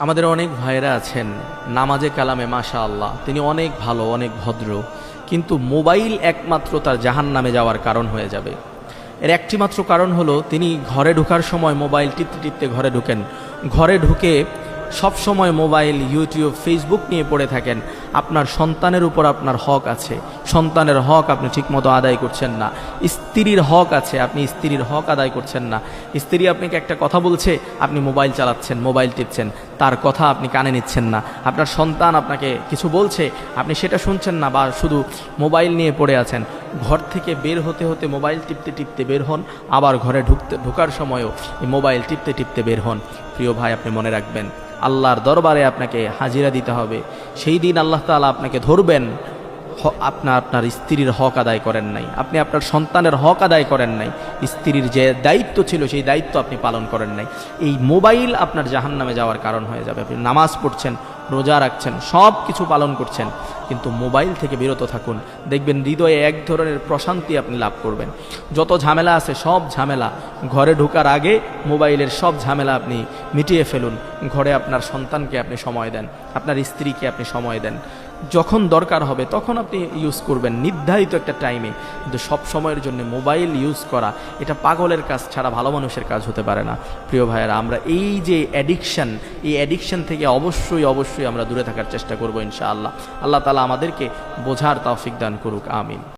আমাদের অনেক ভাইরা আছেন নামাজে কালামে মাশাআল্লাহ, তিনি অনেক ভালো, অনেক ভদ্র, কিন্তু মোবাইল একমাত্র তার জাহান্নামে যাওয়ার কারণ হয়ে যাবে। এর একটি মাত্র কারণ হলো তিনি ঘরে ঢোকার সময় মোবাইল টিপতে টিপতে ঘরে ঢুকেন, ঘরে ঢুকে সব সময় মোবাইল, ইউটিউব, ফেসবুক নিয়ে পড়ে থাকেন। আপনার সন্তানের উপর আপনার হক আছে, সন্তানের হক আপনি ঠিকমতো আদায় করছেন না। স্ত্রীর হক আছে, আপনি স্ত্রীর হক আদায় করছেন না। স্ত্রী আপনাকে একটা কথা বলছে, আপনি মোবাইল চালাচ্ছেন, মোবাইল টিপছেন, তার কথা আপনি কানে নিচ্ছেন না। আপনার সন্তান আপনাকে কিছু বলছে, আপনি সেটা শুনছেন না, বা শুধু মোবাইল নিয়ে পড়ে আছেন। ঘর থেকে বের হতে হতে মোবাইল টিপতে টিপতে বের হন, আবার ঘরে ঢোকার সময়ও এই মোবাইল টিপতে টিপতে বের হন। প্রিয় ভাই, আপনি মনে রাখবেন, আল্লাহর দরবারে আপনাকে হাজিরা দিতে হবে। সেই দিন আল্লাহ তাআলা আপনাকে ধরবেন, আপনার স্ত্রীর হক আদায় করেন নাই, আপনি আপনার সন্তানের হক আদায় করেন নাই, স্ত্রীর যে দায়িত্ব ছিল সেই দায়িত্ব আপনি পালন করেন নাই। এই মোবাইল আপনার জাহান্নামে যাওয়ার কারণ হয়ে যাবে। আপনি নামাজ পড়ছেন, রোজা রাখছেন, সব কিছু পালন করছেন, কিন্তু মোবাইল থেকে বিরত থাকুন। দেখবেন হৃদয়ে এক ধরনের প্রশান্তি আপনি লাভ করবেন। যত ঝামেলা আছে সব ঝামেলা ঘরে ঢোকার আগে মোবাইলের সব ঝামেলা আপনি মিটিয়ে ফেলুন। ঘরে আপনার সন্তানকে আপনি সময় দেন, আপনার স্ত্রীকে আপনি সময় দেন। যখন দরকার হবে তখন আপনি ইউজ করবেন, নির্ধারিত একটা টাইমে। কিন্তু সব সময়ের জন্য মোবাইল ইউজ করা, এটা পাগলের কাজ ছাড়া ভালো মানুষের কাজ হতে পারে না। প্রিয় ভাইয়েরা, আমরা এই যে অ্যাডিকশন, এই অ্যাডিকশন থেকে অবশ্যই আমরা দূরে থাকার চেষ্টা করব ইনশাআল্লাহ। আল্লাহ তাআলা আমাদেরকে বোঝার তৌফিক দান করুক, আমিন।